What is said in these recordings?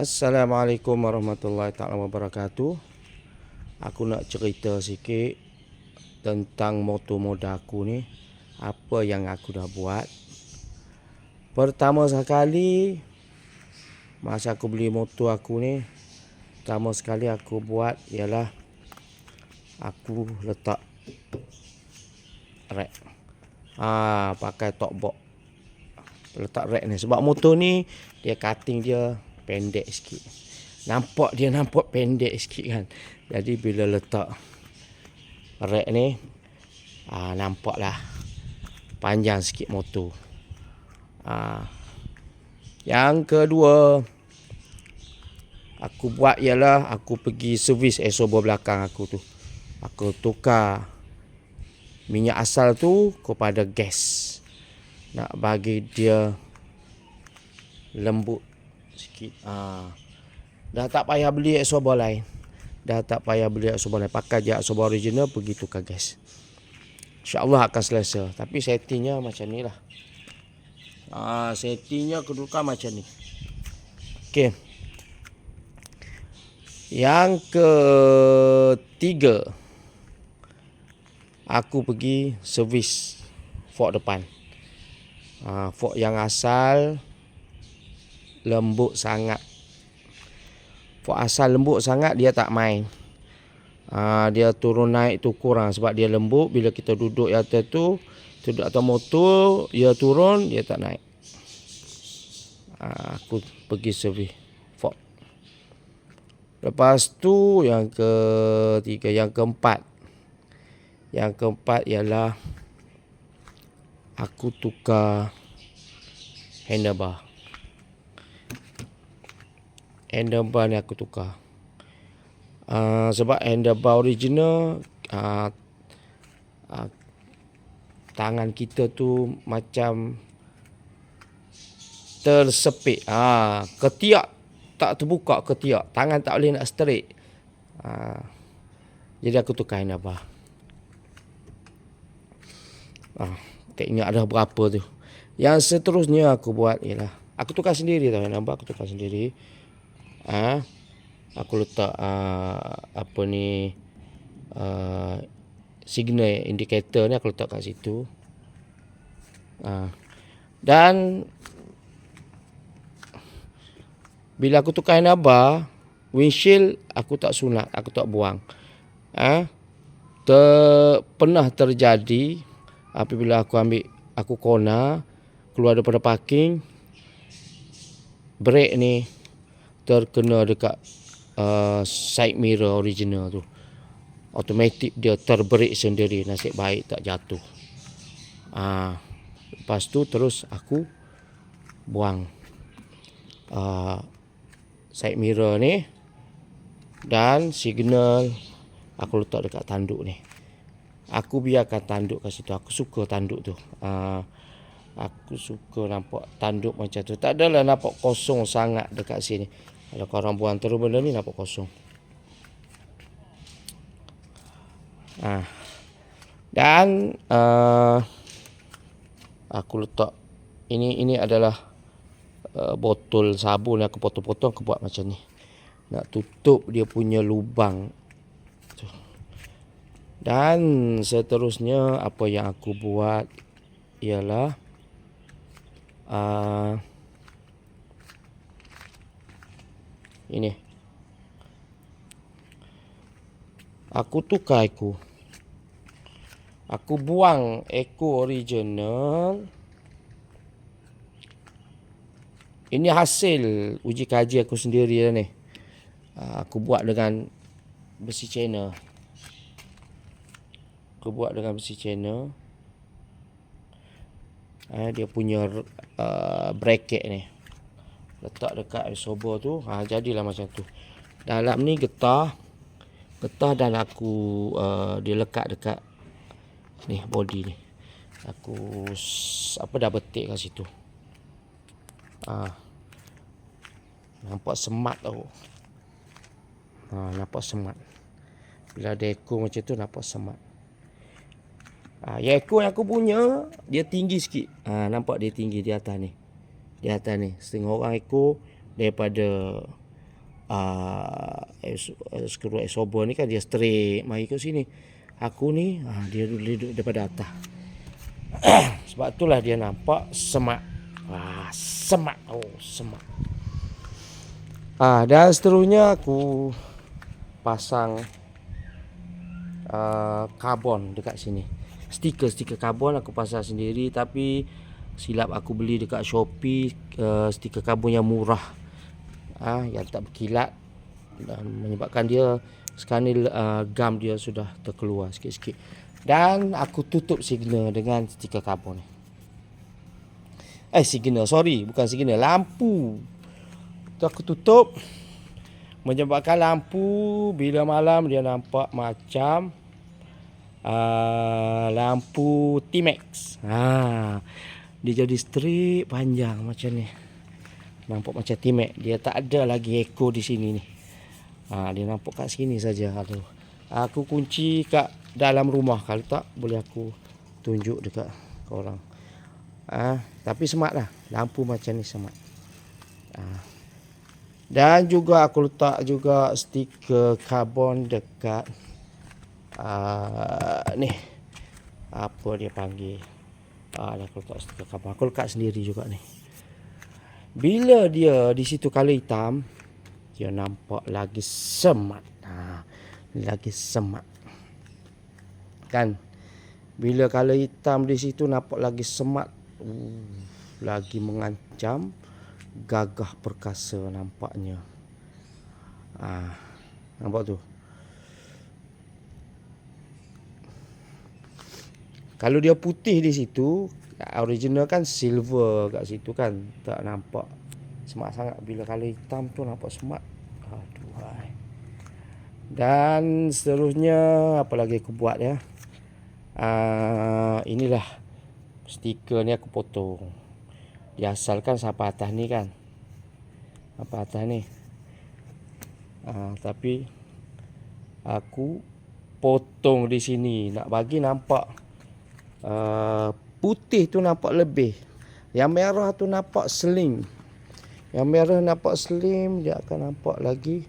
Assalamualaikum warahmatullahi taala wabarakatuh. Aku nak cerita sikit tentang motor moda aku ni. Apa yang aku dah buat. Pertama sekali masa aku beli motor aku ni, pertama sekali aku buat ialah aku letak rack. Pakai top box. Letak rack ni sebab motor ni dia cutting dia pendek sikit. Nampak pendek sikit kan. Jadi bila letak rack ni nampaklah panjang sikit motor. Yang kedua aku buat ialah aku pergi servis exhaust belakang aku tu. Aku tukar minyak asal tu kepada gas. Nak bagi dia lembut sikit. Dah tak payah beli exhaust lain. Pakai je exhaust original, pergi tukar gas. InsyaAllah akan selesa. Tapi settingnya macam ni lah. Settingnya kedudukan macam ni. Okey. Yang ketiga, aku pergi servis fork depan. Fork yang asal lembut sangat. Fork asal lembut sangat, dia tak main. Dia turun naik tu kurang sebab dia lembut. Bila kita duduk di atas tu, duduk atas motor, dia turun, dia tak naik. Aku pergi servis fork. Lepas tu yang ketiga, yang keempat ialah aku tukar handlebar. Handlebar ni aku tukar. Sebab handlebar original tangan kita tu macam tersepit. Ketiak tak terbuka ketiak. Tangan tak boleh nak straight. Jadi aku tukar handlebar. Tak ingat dah berapa tu. Yang seterusnya aku buat ialah aku tukar sendiri tau handlebar. Aku tukar sendiri. Aku letak signal indicator ni aku letak kat situ. Dan bila aku tukar handlebar, windshield aku tak sunat, aku tak buang. Pernah terjadi apabila aku corner keluar daripada parking, brake ni terkena dekat side mirror original tu. Automatik dia terbrake sendiri. Nasib baik tak jatuh. Lepas tu terus aku buang side mirror ni dan signal aku letak dekat tanduk ni. Aku biarkan tanduk kat situ. Aku suka tanduk tu. Aku suka nampak tanduk macam tu. Tak adalah nampak kosong sangat dekat sini. Kalau korang buang terus benda ni nampak kosong. Dan aku letak ini adalah botol sabun yang aku potong-potong. Aku buat macam ni. Nak tutup dia punya lubang. Dan seterusnya apa yang aku buat ialah ini. Aku tukar eko. Aku buang eko original. Ini hasil uji kaji aku sendiri lah ni. Aku buat dengan besi China. Dia punya bracket ni. Letak dekat sober tu. Jadilah macam tu. Dalam ni getah dan aku dia lekat dekat ni body ni. Aku dah betik kat situ. Nampak semat tau. Nampak semat. Bila ada eko macam tu nampak semat. Yang ekor yang aku punya dia tinggi sikit. Nampak dia tinggi di atas ni. Di atas ni. Setengah orang ekor daripada skru absorber ni kan dia straight. Mari ke sini. Aku ni dia duduk daripada atas. Sebab itulah dia nampak semak. Semak. Semak. Dan seterusnya aku pasang karbon dekat sini. Stiker karbon aku pasang sendiri, tapi silap aku beli dekat Shopee stiker karbon yang murah, yang tak berkilat, dan menyebabkan dia sekarang ni gam dia sudah terkeluar sikit-sikit. Dan aku tutup signal dengan stiker karbon ni. Bukan signal, lampu tu aku tutup, menyebabkan lampu bila malam dia nampak macam lampu Timex. Dia jadi strip panjang macam ni. Nampak macam Timex. Dia tak ada lagi echo di sini ni. Dia nampak kat sini saja. Aku kunci kat dalam rumah. Kalau tak, boleh aku tunjuk dekat korang. Tapi smart lah. Lampu macam ni smart. Dan juga aku letak juga stiker karbon dekat ni. Apa dia panggil? Aku letak stiker karbon. Aku letak sendiri juga ni. Bila dia di situ color hitam, dia nampak lagi semat. Lagi semat. Kan? Bila color hitam di situ nampak lagi semat. Lagi mengancam, gagah perkasa nampaknya. Nampak tu? Kalau dia putih di situ, original kan silver kat situ kan, tak nampak semak sangat. Bila color hitam tu nampak semak. Aduhai. Dan seterusnya apa lagi aku buat ya? Inilah stiker ni aku potong. Diasalkan sampai atas ni kan. Sampai atas ni. Tapi aku potong di sini nak bagi nampak putih tu nampak lebih. Yang merah tu nampak slim. Yang merah nampak slim, dia akan nampak lagi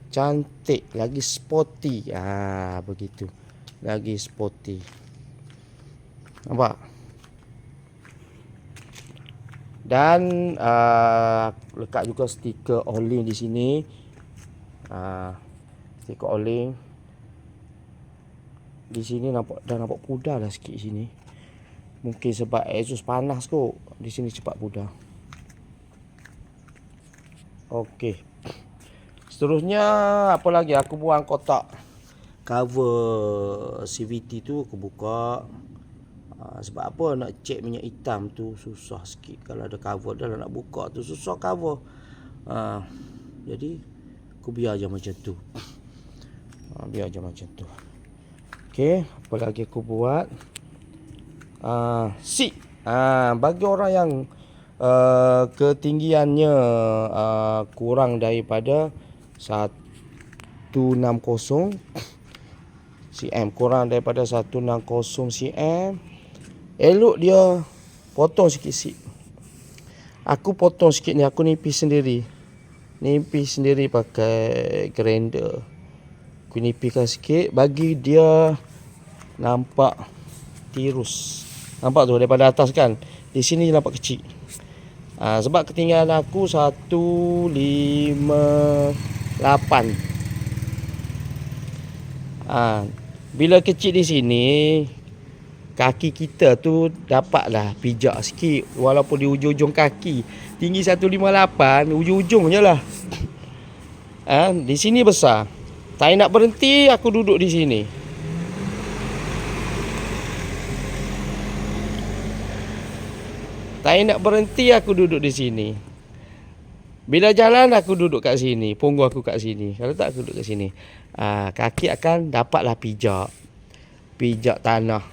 cantik, lagi sporty. Begitu. Lagi sporty. Nampak? Dan lekat juga stiker Olin di sini. Stiker Olin. Di sini dah nampak pudar dah sikit sini. Mungkin sebab exhaust panas kot. Di sini cepat pudar. Okey. Seterusnya apa lagi? Aku buang kotak cover CVT tu aku buka. Sebab apa nak check minyak hitam tu susah sikit. Kalau ada cover dah nak buka tu susah cover. Jadi aku biar je macam tu. Biar je macam tu. Okey, apa lagi aku buat? Seat. Bagi orang yang ketinggiannya kurang daripada 160 cm, kurang daripada 160 cm, elok dia potong sikit seat. Aku potong sikit ni, aku nipis sendiri. Nipis sendiri pakai grinder. Aku nipiskan sikit bagi dia nampak tirus. Nampak tu daripada atas kan? Di sini nampak kecil. Sebab ketinggian aku 158. Bila kecil di sini, kaki kita tu dapatlah pijak sikit. Walaupun di ujung-ujung kaki. Tinggi 158, ujung-ujung je lah. Di sini besar. Tak nak berhenti, aku duduk di sini. Tak nak berhenti, aku duduk di sini. Bila jalan, aku duduk kat sini. Punggung aku kat sini. Kalau tak, aku duduk kat sini. Kaki akan dapatlah pijak. Pijak tanah.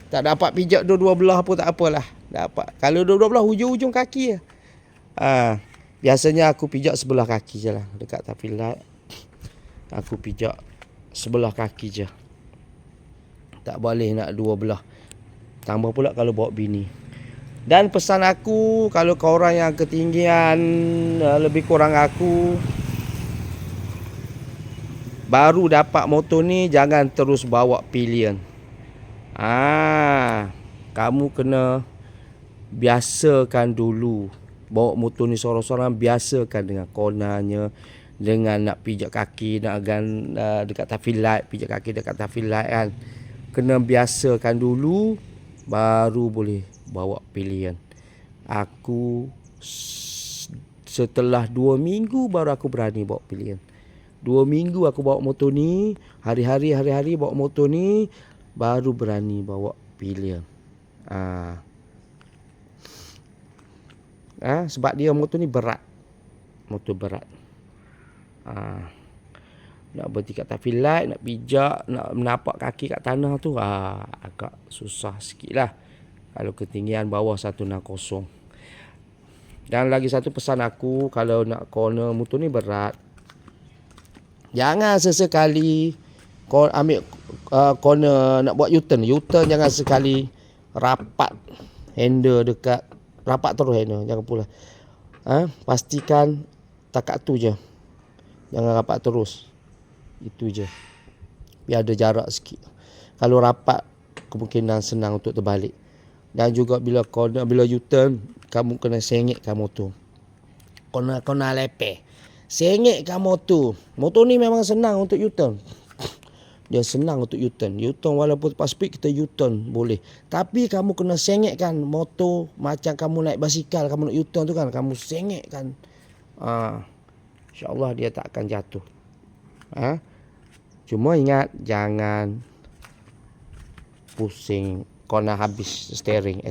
Tak dapat pijak dua-dua belah pun tak apalah. Dapat. Kalau dua-dua belah, hujung-hujung kaki je. Biasanya aku pijak sebelah kaki je lah. Dekat tepi light. Aku pijak sebelah kaki je. Tak boleh nak dua belah. Tambah pula kalau bawa bini. Dan pesan aku, kalau kau orang yang ketinggian lebih kurang aku baru dapat motor ni jangan terus bawa pilihan. Kamu kena biasakan dulu bawa motor ni sorang-sorang, biasakan dengan cornernya, dengan nak pijak kaki, nak dekat taffy light, pijak kaki dekat taffy light kan. Kena biasakan dulu baru boleh bawa pilihan. Aku setelah 2 minggu baru aku berani bawa pilihan. 2 minggu aku bawa motor ni, hari-hari bawa motor ni, baru berani bawa pilihan. Sebab dia motor ni berat. Motor berat. Nak berhenti kat taffy light, nak pijak, nak menapak kaki kat tanah tu agak susah sikit lah kalau ketinggian bawah 160. Dan lagi satu pesan aku, kalau nak corner motor ni berat, jangan sesekali ambil corner nak buat U-turn. U-turn jangan sekali rapat handle dekat, rapat terus handle, jangan pula. Pastikan takat tu je. Jangan rapat terus. Itu je. Biar ada jarak sikit. Kalau rapat, kemungkinan senang untuk terbalik. Dan juga bila corner, bila U-turn, kamu kena sengitkan motor. Corner lepeh. Sengitkan motor. Motor ni memang senang untuk U-turn. Dia senang untuk U-turn. U-turn walaupun tepat speed, kita U-turn boleh. Tapi kamu kena sengitkan motor. Macam kamu naik basikal, kamu nak U-turn tu kan, kamu sengitkan. InsyaAllah dia tak akan jatuh. Cuma ingat, jangan pusing corner habis steering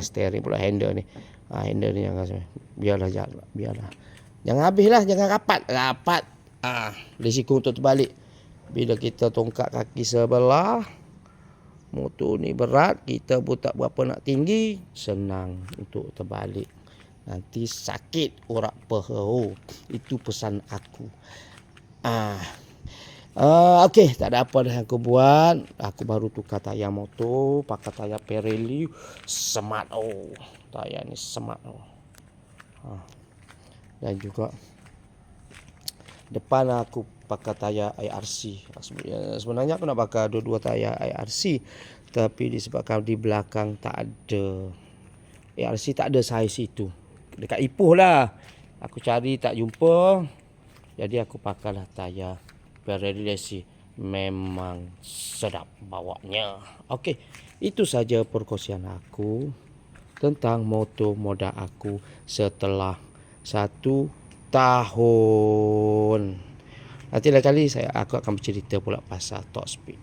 pula handle ni. Handle ni jangan, biarlah. Jangan habislah, jangan rapat. Risiko untuk terbalik. Bila kita tongkat kaki sebelah, motor ni berat, kita pun tak berapa nak tinggi, senang untuk terbalik. Nanti sakit urat peha. Itu pesan aku. Okey, tak ada apa dah aku buat. Aku baru tukar tayar motor, pakai tayar Pirelli Smart. Tayar ni Smart. Dan juga depan aku pakai tayar IRC. Sebenarnya aku nak pakai dua-dua tayar IRC, tapi disebabkan di belakang tak ada IRC, tak ada saiz itu. Dekat Ipoh lah aku cari tak jumpa, jadi aku pakailah tayar Pirelli. Memang sedap bawanya. Okey, itu saja perkongsian aku tentang motor modal aku setelah 1 tahun. Nanti lain kali aku akan bercerita pula pasal top speed.